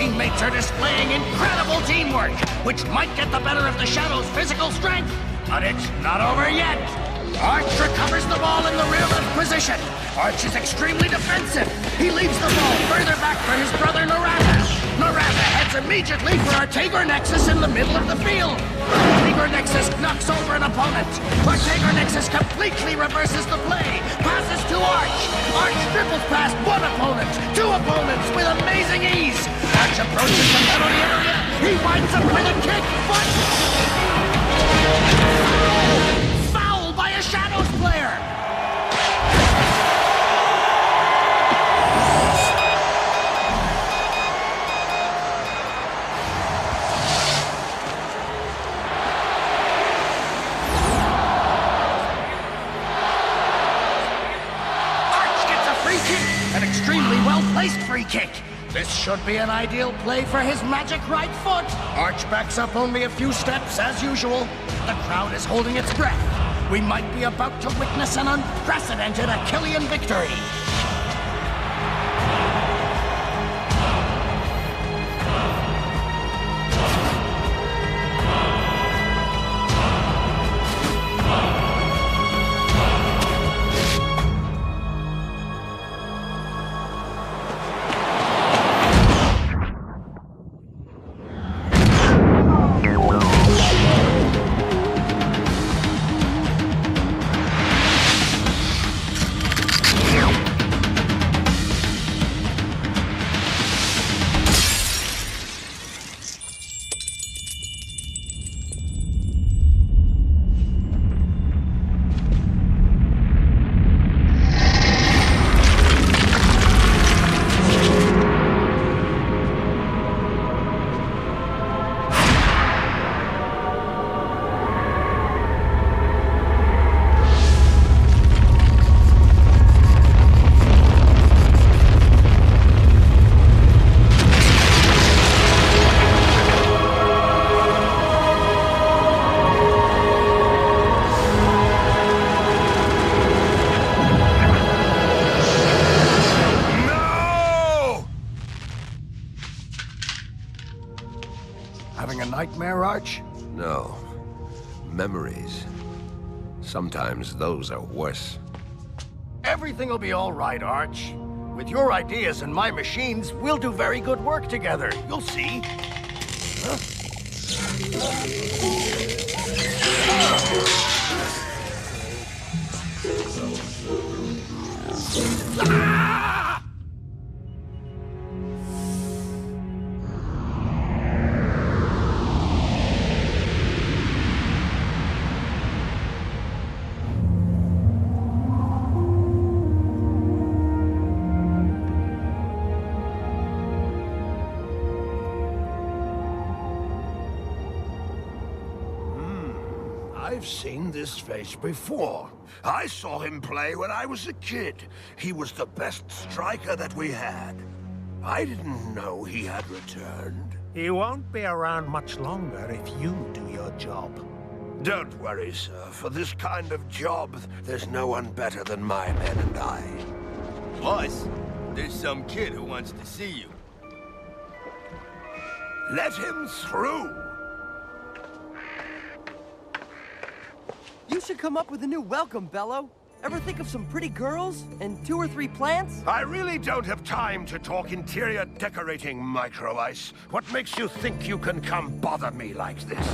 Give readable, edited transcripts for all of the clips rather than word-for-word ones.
teammates are displaying incredible teamwork, which might get the better of the Shadow's physical strength. But it's not over yet. Aarch recovers the ball in the rear left position. Aarch is extremely defensive. He leaves the ball further back for his brother Narata. Narata heads immediately for Artegar Nexus in the middle of the field. Artegar Nexus knocks over an opponent. Artegar Nexus completely reverses the play. Passes to Aarch. Aarch dribbles past one opponent, two opponents with amazing ease. Aarch approaches the penalty area. He winds up with a kick, but... Foul by a Shadows player! An extremely well-placed free kick. This should be an ideal play for his magic right foot. Aarch backs up only a few steps, as usual. The crowd is holding its breath. We might be about to witness an unprecedented Akillian victory. Nightmare, Aarch? No. Memories. Sometimes those are worse. Everything will be all right, Aarch. With your ideas and my machines, we'll do very good work together. You'll see. Huh? Ah! I've seen this face before. I saw him play when I was a kid. He was the best striker that we had. I didn't know he had returned. He won't be around much longer if you do your job. Don't worry, sir. For this kind of job, there's no one better than my men and I. Plus, there's some kid who wants to see you. Let him through! You should come up with a new welcome, Bello. Ever think of some pretty girls and 2 or 3 plants? I really don't have time to talk interior decorating, Micro Ice. What makes you think you can come bother me like this?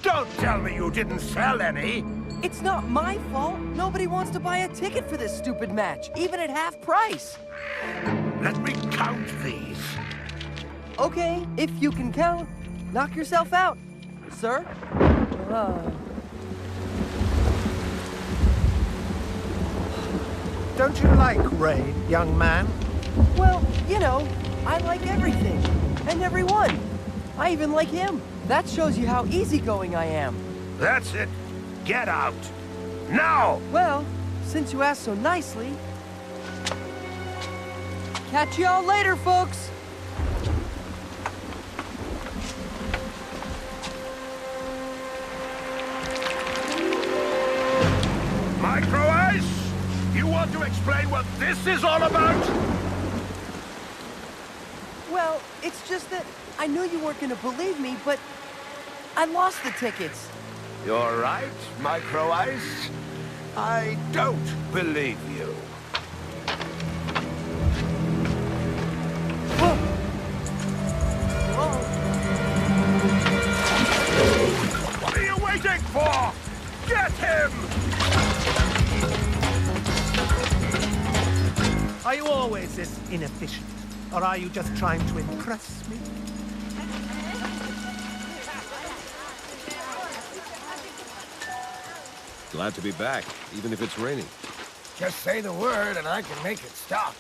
Don't tell me you didn't sell any! It's not my fault. Nobody wants to buy a ticket for this stupid match, even at half price. Let me count these. Okay, if you can count. Knock yourself out, sir. Don't you like rain, young man? Well, you know, I like everything. And everyone. I even like him. That shows you how easygoing I am. That's it. Get out. Now! Well, since you asked so nicely... Catch y'all later, folks! Micro Ice! You want to explain what this is all about? Well, it's just that I knew you weren't gonna believe me, but I lost the tickets. You're right, Micro Ice. I don't believe you. Whoa. Whoa. What are you waiting for? Get him! Are you always this inefficient? Or are you just trying to impress me? Glad to be back, even if it's raining. Just say the word and I can make it stop.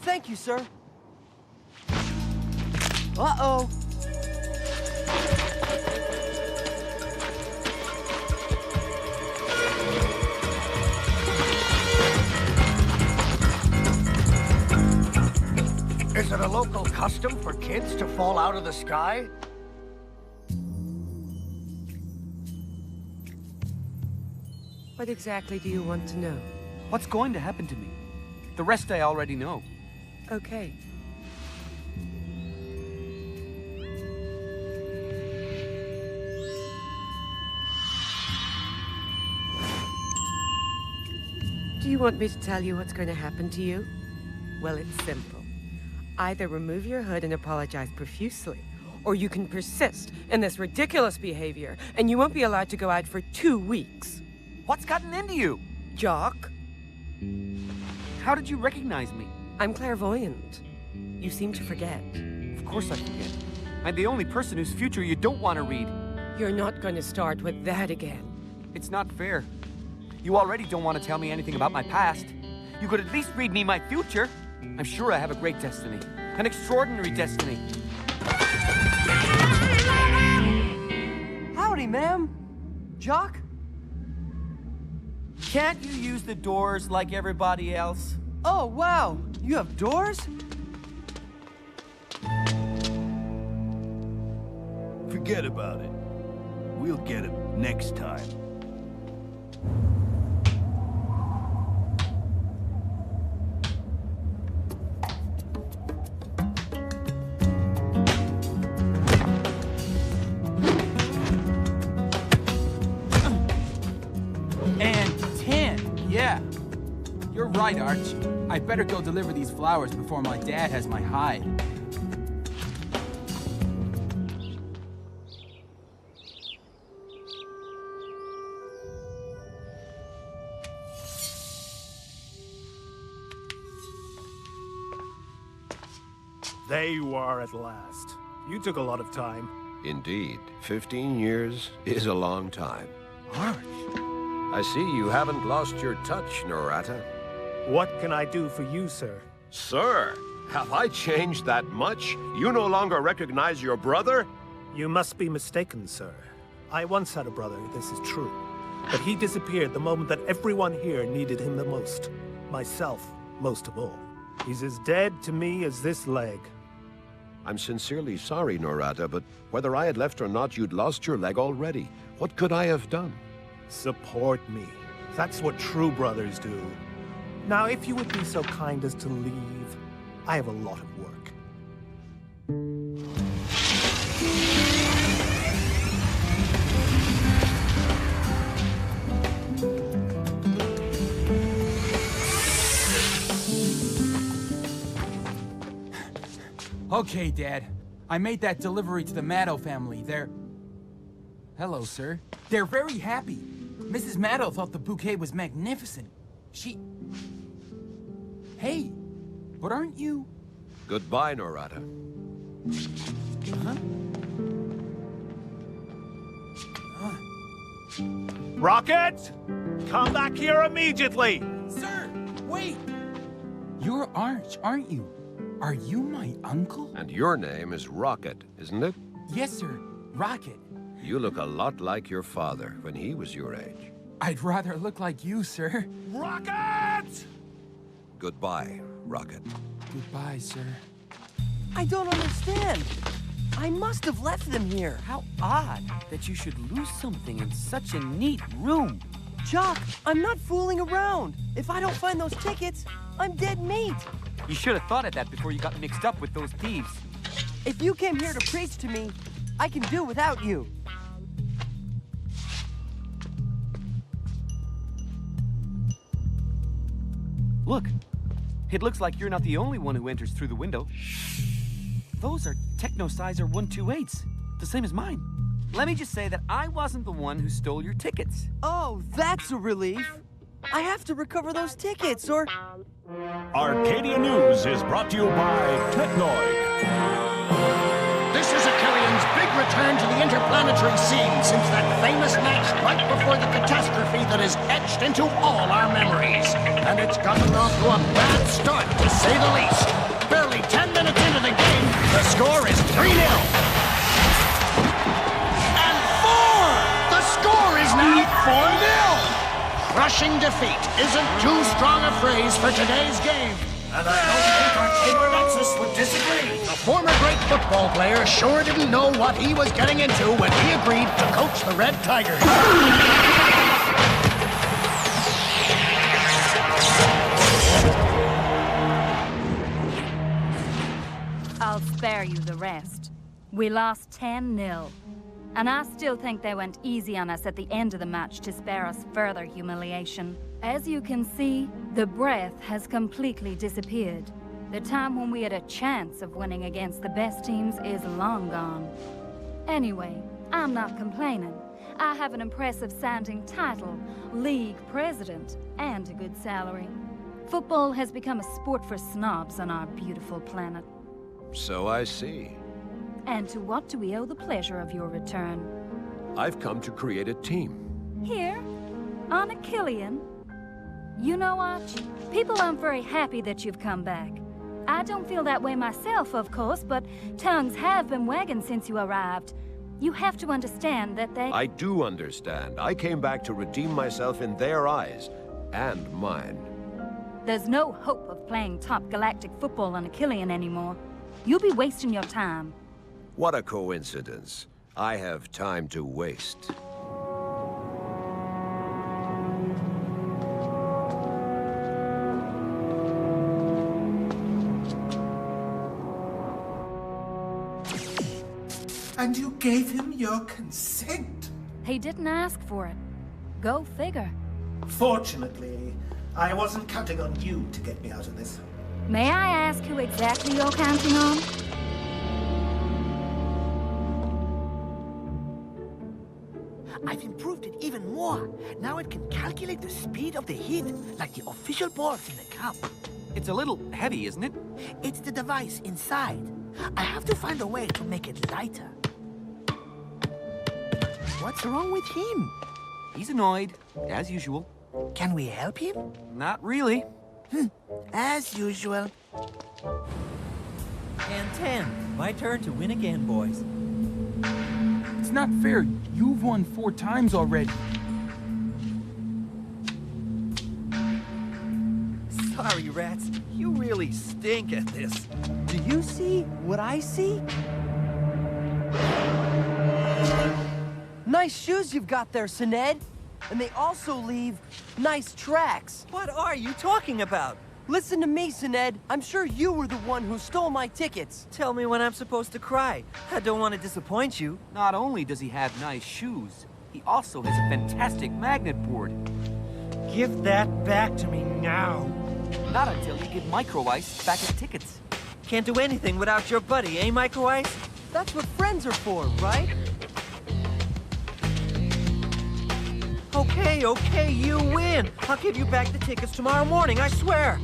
Thank you, sir. Uh-oh. Is it a local custom for kids to fall out of the sky? What exactly do you want to know? What's going to happen to me? The rest I already know. Okay. Do you want me to tell you what's going to happen to you? Well, it's simple. Either remove your hood and apologize profusely, or you can persist in this ridiculous behavior, and you won't be allowed to go out for 2 weeks. What's gotten into you? Jock, How did you recognize me? I'm clairvoyant. You seem to forget. Of course I forget. I'm the only person whose future you don't want to read. You're not going to start with that again. It's not fair. You already don't want to tell me anything about my past. You could at least read me my future. I'm sure I have a great destiny. An extraordinary destiny. Howdy, ma'am. Jock? Can't you use the doors like everybody else? Oh, wow. You have doors? Forget about it. We'll get him next time. And 10, yeah. You're right, Aarch. I'd better go deliver these flowers before my dad has my hide. There you are at last. You took a lot of time. Indeed, 15 years is a long time. Aarch, I see you haven't lost your touch, Norata. what can I do for you, sir? Sir, have I changed that much? You no longer recognize your brother? You must be mistaken, sir. I once had a brother, this is true. But he disappeared the moment that everyone here needed him the most. Myself, most of all. He's as dead to me as this leg. I'm sincerely sorry, Norata, but whether I had left or not, you'd lost your leg already. What could I have done? Support me. That's what true brothers do. Now, if you would be so kind as to leave, I have a lot of work. Okay, Dad. I made that delivery to the Maddow family. They're... Hello, sir. They're very happy. Mrs. Maddow thought the bouquet was magnificent. She... Hey, but aren't you... Goodbye, Norata. Huh? Rocket! Come back here immediately! Sir, wait! You're Aarch, aren't you? Are you my uncle? And your name is Rocket, isn't it? Yes, sir. Rocket. You look a lot like your father when he was your age. I'd rather look like you, sir. Rocket! Goodbye, Rocket. Goodbye, sir. I don't understand. I must have left them here. How odd that you should lose something in such a neat room. Jock, I'm not fooling around. If I don't find those tickets, I'm dead meat. You should have thought of that before you got mixed up with those thieves. If you came here to preach to me, I can do without you. Look, it looks like you're not the only one who enters through the window. Those are Techno-Sizer 128s, the same as mine. Let me just say that I wasn't the one who stole your tickets. Oh, that's a relief. I have to recover those tickets, or... Arcadia News is brought to you by Technoid. This is Akillian's big return to the interplanetary scene since that famous match right before the catastrophe that is etched into all our memories. And it's gotten off to a bad start, to say the least. Barely 10 minutes into the game, the score is 3-0. And 4! The score is now 4-0! Crushing defeat isn't too strong a phrase for today's game. And I don't think our Chamber Nexus would disagree. The former great football player sure didn't know what he was getting into when he agreed to coach the Red Tigers. I'll spare you the rest. We lost 10-0. And I still think they went easy on us at the end of the match to spare us further humiliation. As you can see, the breath has completely disappeared. The time when we had a chance of winning against the best teams is long gone. Anyway, I'm not complaining. I have an impressive sounding title, league president, and a good salary. Football has become a sport for snobs on our beautiful planet. So I see. And to what do we owe the pleasure of your return? I've come to create a team. Here? On Akillian? You know, Aarch, people aren't very happy that you've come back. I don't feel that way myself, of course, but tongues have been wagging since you arrived. You have to understand that they... I do understand. I came back to redeem myself in their eyes, and mine. There's no hope of playing top galactic football on Akillian anymore. You'll be wasting your time. What a coincidence. I have time to waste. And you gave him your consent? He didn't ask for it. Go figure. Fortunately, I wasn't counting on you to get me out of this. May I ask who exactly you're counting on? I've improved it even more. Now it can calculate the speed of the heat, like the official boards in the cup. It's a little heavy, isn't it? It's the device inside. I have to find a way to make it lighter. What's wrong with him? He's annoyed, as usual. Can we help him? Not really. As usual. And 10. My turn to win again, boys. It's not fair. You've won 4 times already. Sorry, rats. You really stink at this. Do you see what I see? Nice shoes you've got there, Sined. And they also leave nice tracks. What are you talking about? Listen to me, Sined. I'm sure you were the one who stole my tickets. Tell me when I'm supposed to cry. I don't want to disappoint you. Not only does he have nice shoes, he also has a fantastic magnet board. Give that back to me now. Not until you give Micro Ice back his tickets. Can't do anything without your buddy, eh, Micro Ice? That's what friends are for, right? Okay, you win. I'll give you back the tickets tomorrow morning, I swear.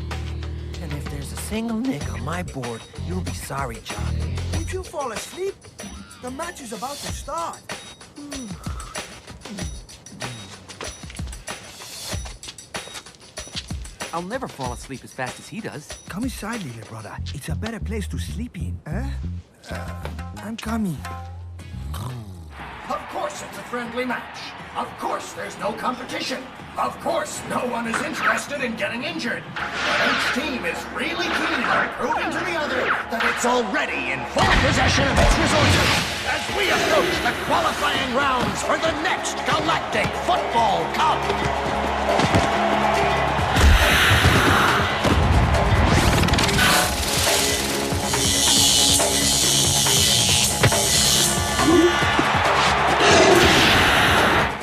And if there's a single nick on my board, you'll be sorry, Jock. Did you fall asleep? The match is about to start. I'll never fall asleep as fast as he does. Come inside, little brother. It's a better place to sleep in. I'm coming. Of course it's a friendly match. Of course there's no competition. Of course no one is interested in getting injured. But each team is really keen on proving to the other that it's already in full possession of its resources as we approach the qualifying rounds for the next Galactic Football Cup.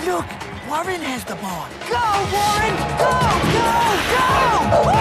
Look, Warren has the ball. Go, Warren! Go, go, go! Woo!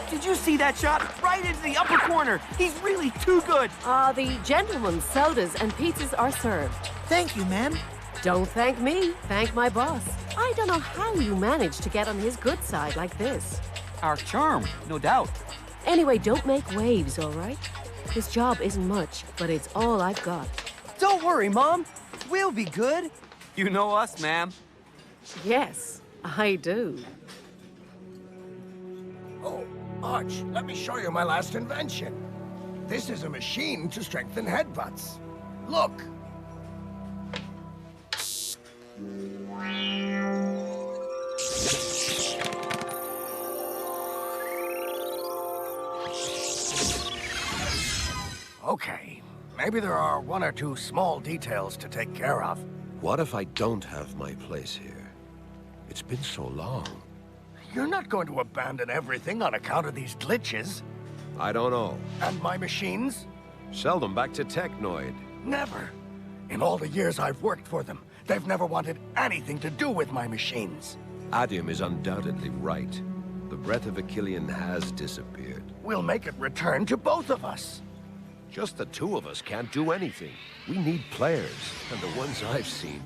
Did you see that shot? Right into the upper corner. He's really too good. The gentlemen's sodas and pizzas are served. Thank you, ma'am. Don't thank me, thank my boss. I don't know how you managed to get on his good side like this. Our charm, no doubt. Anyway, don't make waves, all right? This job isn't much, but it's all I've got. Don't worry, Mom. We'll be good. You know us, ma'am. Yes, I do. Oh, Aarch, let me show you my last invention. This is a machine to strengthen headbutts. Look. Okay, maybe there are one or two small details to take care of. What if I don't have my place here? It's been so long. You're not going to abandon everything on account of these glitches. I don't know. And my machines? Sell them back to Technoid. Never. In all the years I've worked for them, they've never wanted anything to do with my machines. Adium is undoubtedly right. The breath of Akillian has disappeared. We'll make it return to both of us. Just the two of us can't do anything. We need players, and the ones I've seen.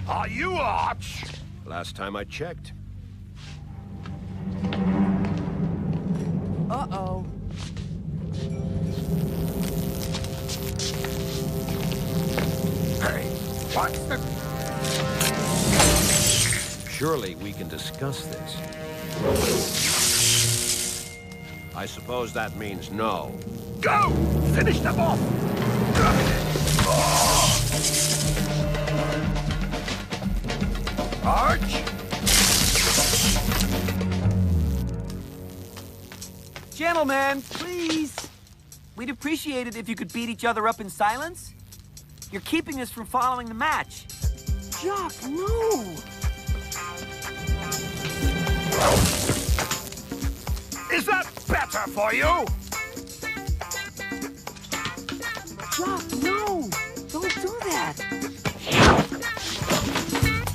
Are you Aarch? Last time I checked. Uh-oh. Hey, what's the... Surely we can discuss this. I suppose that means no. Go! Finish them off! Aarch? Gentlemen, please. We'd appreciate it if you could beat each other up in silence. You're keeping us from following the match. Jock, no! Is that better for you? Jock, no! Don't do that!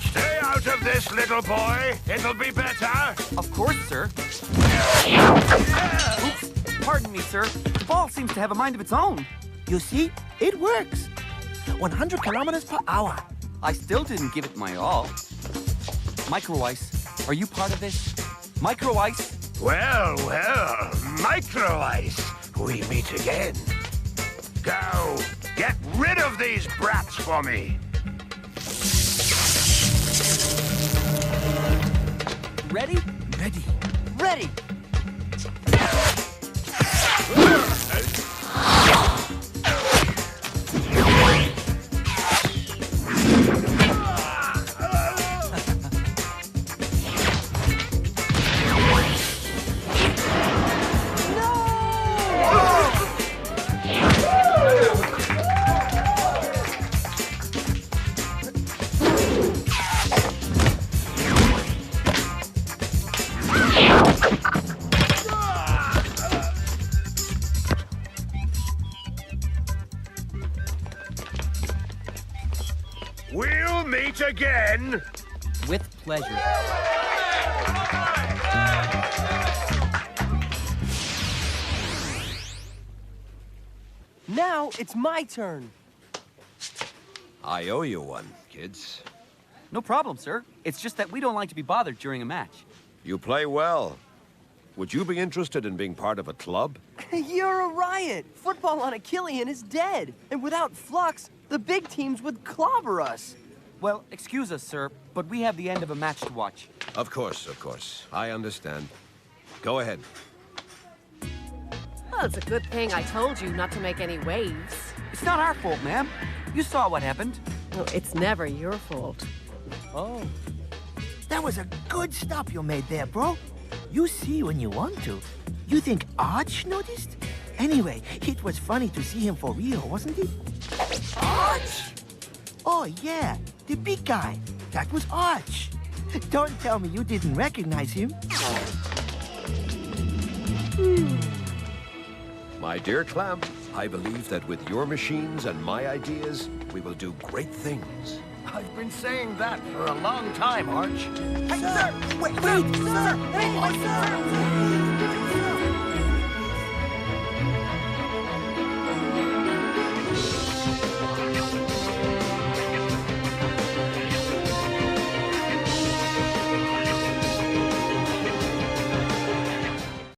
Stay out of this, little boy. It'll be better. Of course, sir. Oops, pardon me, sir. The ball seems to have a mind of its own. You see? It works. 100 kilometers per hour. I still didn't give it my all. Micro Ice, are you part of this? Micro Ice? Well, well, Micro Ice, we meet again. Go, get rid of these brats for me. Ready? Ready. Ready! We'll meet again! With pleasure. Now it's my turn. I owe you one, kids. No problem, sir. It's just that we don't like to be bothered during a match. You play well. Would you be interested in being part of a club? You're a riot. Football on Akillian is dead. And without Flux, the big teams would clobber us. Well, excuse us, sir, but we have the end of a match to watch. Of course, of course. I understand. Go ahead. Well, it's a good thing I told you not to make any waves. It's not our fault, ma'am. You saw what happened. No, it's never your fault. Oh. That was a good stop you made there, bro. You see when you want to. You think Aarch noticed? Anyway, it was funny to see him for real, wasn't it? Aarch? Oh, yeah, the big guy. That was Aarch. Don't tell me you didn't recognize him. My dear Clamp, I believe that with your machines and my ideas, we will do great things. I've been saying that for a long time, Aarch. Hey, sir! Wait, sir! Hey, sir!